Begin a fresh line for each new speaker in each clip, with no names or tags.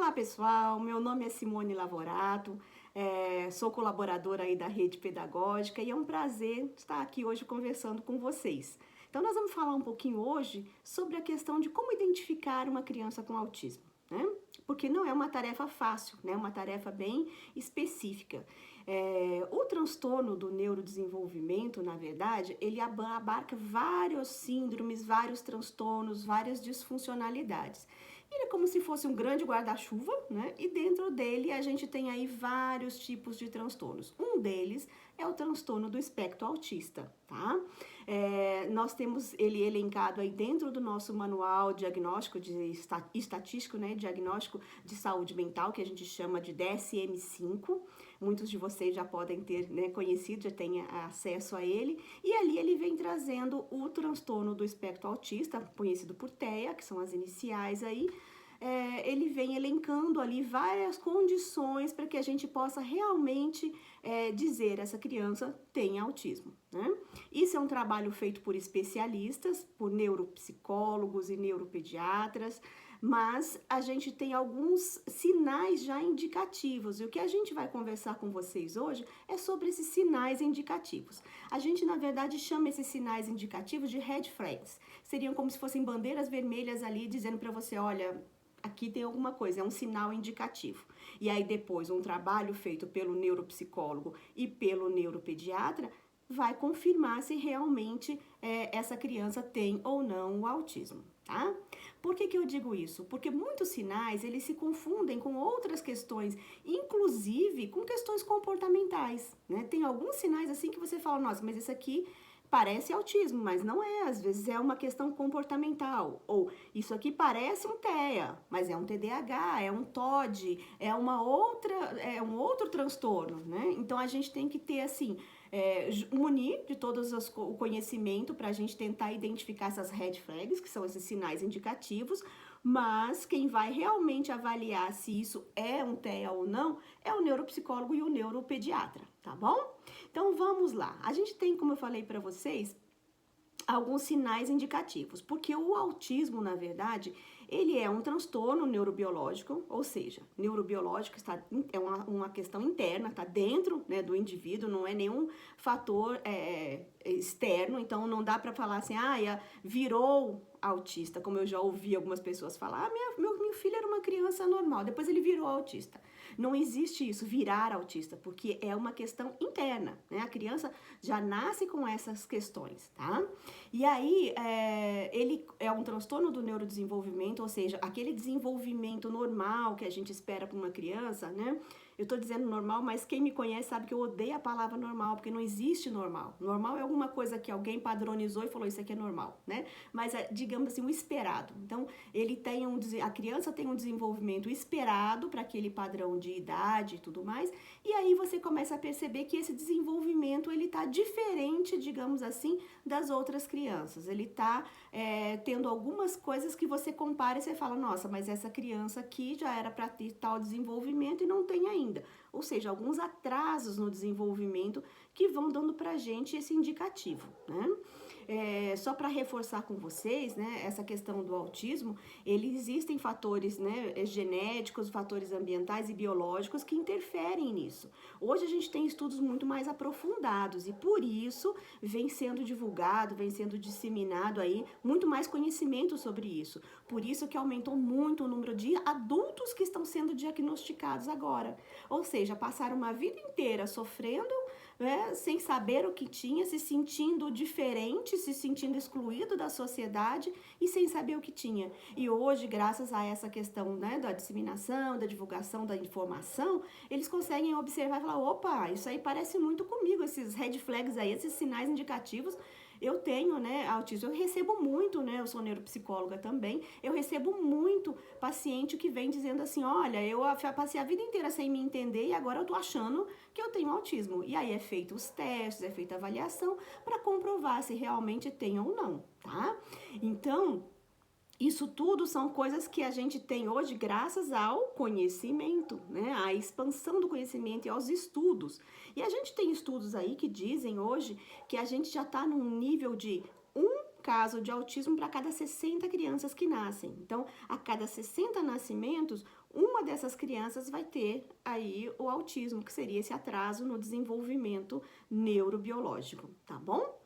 Olá pessoal, meu nome é Simone Lavorato, sou colaboradora aí da Rede Pedagógica e é um prazer estar aqui hoje conversando com vocês. Então nós vamos falar um pouquinho hoje sobre a questão de como identificar uma criança com autismo, né? Porque não é uma tarefa fácil, né? Uma tarefa bem específica. O transtorno do neurodesenvolvimento, na verdade, ele abarca vários síndromes, vários transtornos, várias disfuncionalidades. Ele é como se fosse um grande guarda-chuva, né? E dentro dele a gente tem aí vários tipos de transtornos. Um deles é o transtorno do espectro autista, tá? Nós temos ele elencado aí dentro do nosso manual diagnóstico estatístico, né? Diagnóstico de saúde mental, que a gente chama de DSM-5. Muitos de vocês já podem ter, né, conhecido, já têm acesso a ele. E ali ele vem trazendo o transtorno do espectro autista, conhecido por TEA, que são as iniciais aí. Ele vem elencando ali várias condições para que a gente possa realmente dizer essa criança tem autismo, né? Isso é um trabalho feito por especialistas, por neuropsicólogos e neuropediatras, mas a gente tem alguns sinais já indicativos, e o que a gente vai conversar com vocês hoje é sobre esses sinais indicativos. A gente, na verdade, chama esses sinais indicativos de red flags. Seriam como se fossem bandeiras vermelhas ali, dizendo para você, olha, aqui tem alguma coisa, é um sinal indicativo. E aí depois, um trabalho feito pelo neuropsicólogo e pelo neuropediatra vai confirmar se realmente essa criança tem ou não o autismo, tá? Por que eu digo isso? Porque muitos sinais, eles se confundem com outras questões, inclusive com questões comportamentais, né? Tem alguns sinais assim que você fala, nossa, mas isso aqui parece autismo, mas não é, às vezes é uma questão comportamental, ou isso aqui parece um TEA, mas é um TDAH, é um TOD, é um outro transtorno, né? Então a gente tem que ter assim, munir de todo o conhecimento para a gente tentar identificar essas red flags, que são esses sinais indicativos, mas quem vai realmente avaliar se isso é um TEA ou não é o neuropsicólogo e o neuropediatra, tá bom? Então vamos lá. A gente tem, como eu falei para vocês, alguns sinais indicativos, porque o autismo, na verdade, ele é um transtorno neurobiológico, ou seja, neurobiológico é uma questão interna, está dentro, né, do indivíduo, não é nenhum fator externo, então não dá para falar assim, virou autista, como eu já ouvi algumas pessoas falar, meu filho era uma criança normal, depois ele virou autista. Não existe isso, virar autista, porque é uma questão interna, né? A criança já nasce com essas questões, tá? E aí, ele é um transtorno do neurodesenvolvimento, ou seja, aquele desenvolvimento normal que a gente espera para uma criança, né? Eu tô dizendo normal, mas quem me conhece sabe que eu odeio a palavra normal, porque não existe normal. Normal é alguma coisa que alguém padronizou e falou, isso aqui é normal, né? Mas é, digamos assim, o esperado. Então, a criança tem um desenvolvimento esperado para aquele padrão de idade e tudo mais, e aí você começa a perceber que esse desenvolvimento, ele tá diferente, digamos assim, das outras crianças. Ele tá tendo algumas coisas que você compara e você fala, nossa, mas essa criança aqui já era para ter tal desenvolvimento e não tem ainda. Ou seja, alguns atrasos no desenvolvimento que vão dando pra gente esse indicativo, né? Só para reforçar com vocês, né, essa questão do autismo, existem fatores, né, genéticos, fatores ambientais e biológicos que interferem nisso. Hoje a gente tem estudos muito mais aprofundados e por isso vem sendo divulgado, vem sendo disseminado aí muito mais conhecimento sobre isso. Por isso que aumentou muito o número de adultos que estão sendo diagnosticados agora. Ou seja, passaram uma vida inteira sofrendo, né, sem saber o que tinha, se sentindo diferente, se sentindo excluído da sociedade e sem saber o que tinha. E hoje, graças a essa questão, né, da disseminação, da divulgação da informação, eles conseguem observar e falar, opa, isso aí parece muito comigo, esses red flags aí, esses sinais indicativos. Eu tenho, né, autismo, eu recebo muito, né, eu sou neuropsicóloga também, eu recebo muito paciente que vem dizendo assim, olha, eu passei a vida inteira sem me entender e agora eu tô achando que eu tenho autismo. E aí é feito os testes, é feita a avaliação para comprovar se realmente tem ou não, tá? Então, isso tudo são coisas que a gente tem hoje graças ao conhecimento, né? À expansão do conhecimento e aos estudos. E a gente tem estudos aí que dizem hoje que a gente já está num nível de 1 caso de autismo para cada 60 crianças que nascem. Então, a cada 60 nascimentos, uma dessas crianças vai ter aí o autismo, que seria esse atraso no desenvolvimento neurobiológico, tá bom?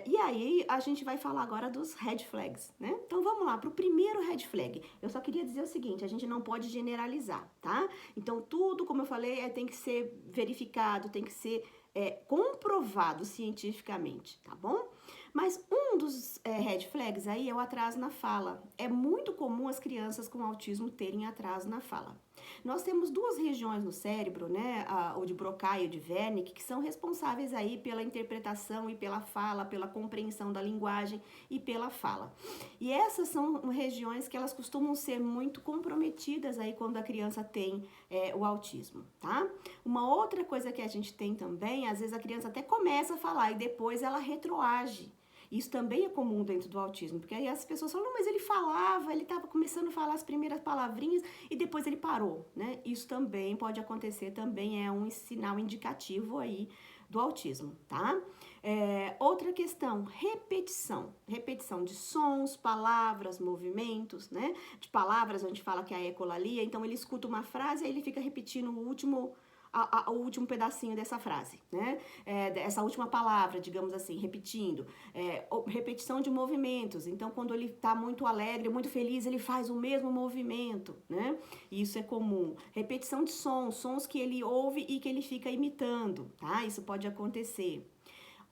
E aí, a gente vai falar agora dos red flags, né? Então, vamos lá, para o primeiro red flag. Eu só queria dizer o seguinte, a gente não pode generalizar, tá? Então, tudo, como eu falei, tem que ser verificado, tem que ser comprovado cientificamente, tá bom? Mas um dos red flags aí é o atraso na fala. É muito comum as crianças com autismo terem atraso na fala. Nós temos duas regiões no cérebro, né, o de Broca e o de Wernicke, que são responsáveis aí pela interpretação e pela fala, pela compreensão da linguagem e pela fala. E essas são regiões que elas costumam ser muito comprometidas aí quando a criança tem o autismo, tá? Uma outra coisa que a gente tem também, às vezes a criança até começa a falar e depois ela retroage. Isso também é comum dentro do autismo, porque aí as pessoas falam, não, mas ele falava, ele estava começando a falar as primeiras palavrinhas e depois ele parou, né? Isso também pode acontecer, também é um sinal indicativo aí do autismo, tá? Outra questão, repetição. Repetição de sons, palavras, movimentos, né? De palavras a gente fala que é a ecolalia, então ele escuta uma frase e ele fica repetindo o último pedacinho dessa frase, né? Essa última palavra, digamos assim, repetindo. Repetição de movimentos. Então, quando ele está muito alegre, muito feliz, ele faz o mesmo movimento, né? Isso é comum. Repetição de sons que ele ouve e que ele fica imitando, tá? Isso pode acontecer.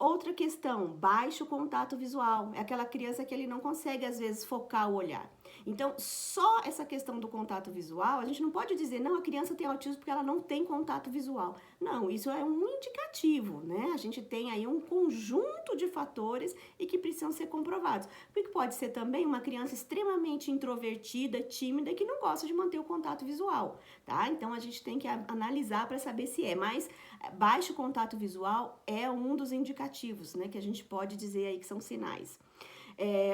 Outra questão, baixo contato visual. É aquela criança que ele não consegue, às vezes, focar o olhar. Então, só essa questão do contato visual, a gente não pode dizer, não, a criança tem autismo porque ela não tem contato visual. Não, isso é um indicativo, né? A gente tem aí um conjunto de fatores e que precisam ser comprovados. Porque pode ser também uma criança extremamente introvertida, tímida, que não gosta de manter o contato visual, tá? Então, a gente tem que analisar para saber se é. Mas baixo contato visual é um dos indicativos, né? Que a gente pode dizer aí que são sinais.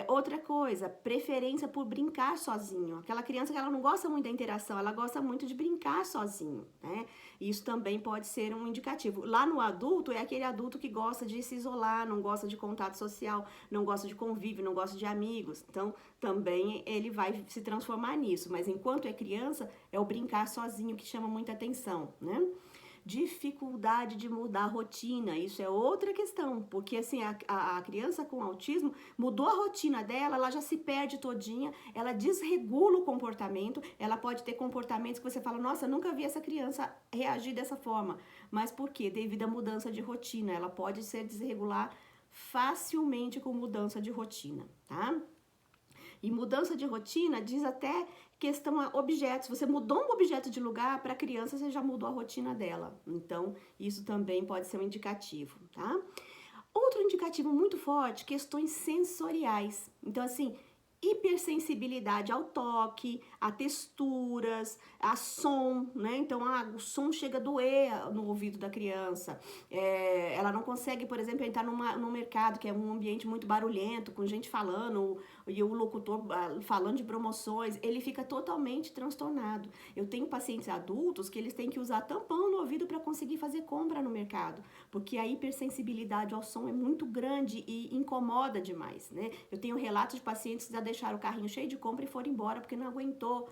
Outra coisa, preferência por brincar sozinho. Aquela criança que ela não gosta muito da interação, ela gosta muito de brincar sozinho, né? Isso também pode ser um indicativo. Lá no adulto, é aquele adulto que gosta de se isolar, não gosta de contato social, não gosta de convívio, não gosta de amigos. Então, também ele vai se transformar nisso. Mas enquanto é criança, é o brincar sozinho que chama muita atenção, né? Dificuldade de mudar a rotina, isso é outra questão, porque assim, a criança com autismo mudou a rotina dela, ela já se perde todinha, ela desregula o comportamento, ela pode ter comportamentos que você fala, nossa, eu nunca vi essa criança reagir dessa forma, mas por quê? Devido à mudança de rotina, ela pode ser desregular facilmente com mudança de rotina, tá? E mudança de rotina diz até questão a objetos. Você mudou um objeto de lugar, para a criança você já mudou a rotina dela. Então, isso também pode ser um indicativo, tá? Outro indicativo muito forte, questões sensoriais. Então, assim, hipersensibilidade ao toque, a texturas, a som, né? Então, o som chega a doer no ouvido da criança. Ela não consegue, por exemplo, entrar num mercado que é um ambiente muito barulhento, com gente falando, e o locutor falando de promoções, ele fica totalmente transtornado. Eu tenho pacientes adultos que eles têm que usar tampão no ouvido para conseguir fazer compra no mercado, porque a hipersensibilidade ao som é muito grande e incomoda demais, né? Eu tenho relatos de pacientes que já deixaram o carrinho cheio de compra e foram embora porque não aguentou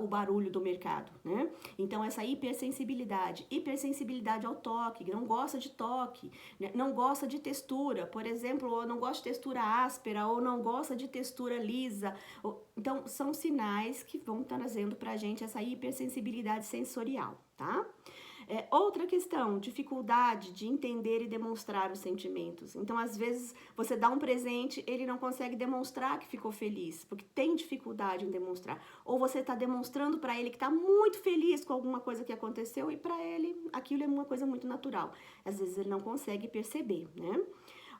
o barulho do mercado, né? Então, essa hipersensibilidade ao toque, não gosta de toque, né? Não gosta de textura, por exemplo, ou não gosta de textura áspera, ou não gosta de textura lisa. Então, são sinais que vão trazendo pra gente essa hipersensibilidade sensorial, tá? Outra questão, dificuldade de entender e demonstrar os sentimentos. Então, às vezes, você dá um presente, ele não consegue demonstrar que ficou feliz, porque tem dificuldade em demonstrar. Ou você está demonstrando para ele que está muito feliz com alguma coisa que aconteceu e para ele aquilo é uma coisa muito natural. Às vezes, ele não consegue perceber, né?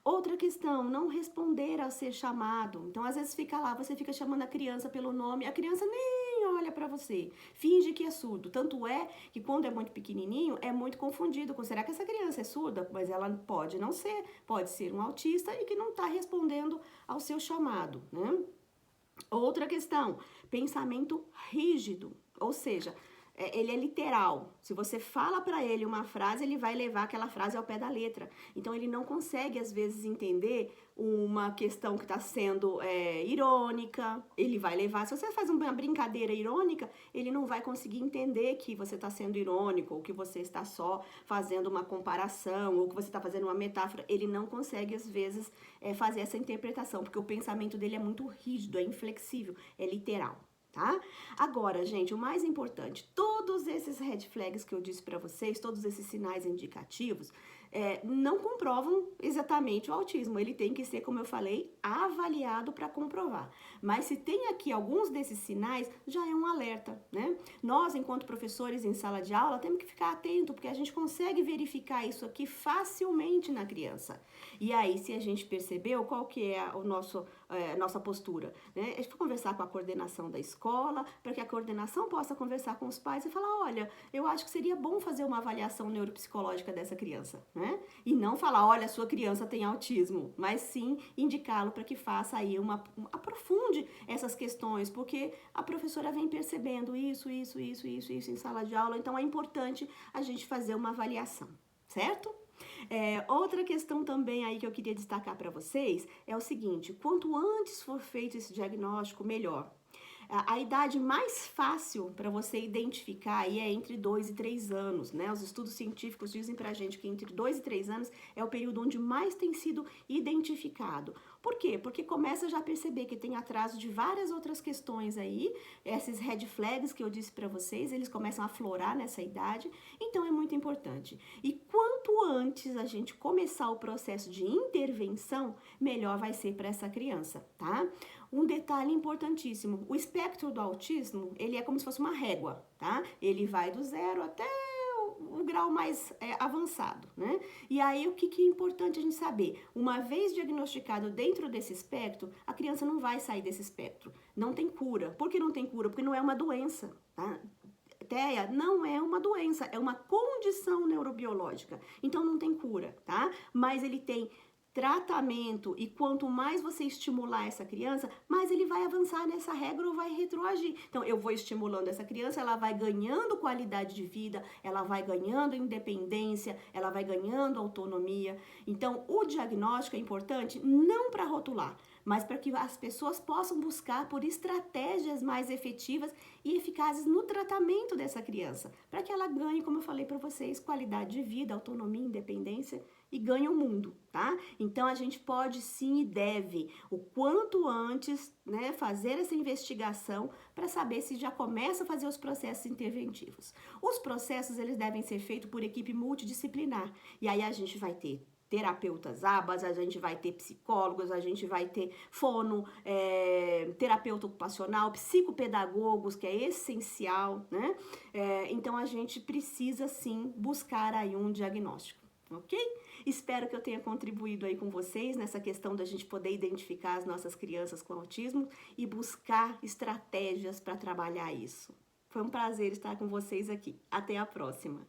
Outra questão, não responder ao ser chamado. Então, às vezes fica lá, você fica chamando a criança pelo nome, a criança nem olha para você, finge que é surdo. Tanto é que quando é muito pequenininho, é muito confundido com, será que essa criança é surda? Mas ela pode não ser, pode ser um autista e que não está respondendo ao seu chamado, né? Outra questão, pensamento rígido, ou seja, ele é literal. Se você fala para ele uma frase, ele vai levar aquela frase ao pé da letra. Então ele não consegue às vezes entender uma questão que está sendo irônica. Ele vai levar. Se você faz uma brincadeira irônica, ele não vai conseguir entender que você está sendo irônico, ou que você está só fazendo uma comparação, ou que você está fazendo uma metáfora. Ele não consegue às vezes fazer essa interpretação, porque o pensamento dele é muito rígido, é inflexível, é literal. Tá? Agora, gente, o mais importante, todos esses red flags que eu disse para vocês, todos esses sinais indicativos, não comprovam exatamente o autismo. Ele tem que ser, como eu falei, avaliado para comprovar. Mas se tem aqui alguns desses sinais, já é um alerta, né? Nós, enquanto professores em sala de aula, temos que ficar atento, porque a gente consegue verificar isso aqui facilmente na criança. E aí, se a gente percebeu, qual que é o nossa postura, né? A gente vai conversar com a coordenação da escola, para que a coordenação possa conversar com os pais e falar, olha, eu acho que seria bom fazer uma avaliação neuropsicológica dessa criança, né? E não falar, olha, sua criança tem autismo, mas sim indicá-lo para que faça aí aprofunde essas questões, porque a professora vem percebendo isso em sala de aula, então é importante a gente fazer uma avaliação, certo? Outra questão também aí que eu queria destacar para vocês é o seguinte, quanto antes for feito esse diagnóstico, melhor. A idade mais fácil para você identificar aí é entre 2 e 3 anos, né? Os estudos científicos dizem pra gente que entre 2 e 3 anos é o período onde mais tem sido identificado. Por quê? Porque começa já a perceber que tem atraso de várias outras questões aí, esses red flags que eu disse para vocês, eles começam a aflorar nessa idade, então é muito importante. E quanto antes a gente começar o processo de intervenção, melhor vai ser para essa criança, tá? Um detalhe importantíssimo, o espectro do autismo, ele é como se fosse uma régua, tá? Ele vai do 0 até o grau mais avançado, né? E aí, o que é importante a gente saber? Uma vez diagnosticado dentro desse espectro, a criança não vai sair desse espectro. Não tem cura. Por que não tem cura? Porque não é uma doença, tá? TEA não é uma doença, é uma condição neurobiológica. Então, não tem cura, tá? Mas ele tem tratamento, e quanto mais você estimular essa criança, mais ele vai avançar nessa regra ou vai retroagir. Então, eu vou estimulando essa criança, ela vai ganhando qualidade de vida, ela vai ganhando independência, ela vai ganhando autonomia. Então, o diagnóstico é importante não para rotular, mas para que as pessoas possam buscar por estratégias mais efetivas e eficazes no tratamento dessa criança, para que ela ganhe, como eu falei para vocês, qualidade de vida, autonomia, independência e ganhe o mundo, tá? Então a gente pode sim e deve, o quanto antes, né, fazer essa investigação para saber se já começa a fazer os processos interventivos. Os processos, eles devem ser feitos por equipe multidisciplinar, e aí a gente vai ter terapeutas ABAs, a gente vai ter psicólogos, a gente vai ter terapeuta ocupacional, psicopedagogos, que é essencial, né? Então a gente precisa sim buscar aí um diagnóstico, ok? Espero que eu tenha contribuído aí com vocês nessa questão da gente poder identificar as nossas crianças com autismo e buscar estratégias para trabalhar isso. Foi um prazer estar com vocês aqui. Até a próxima!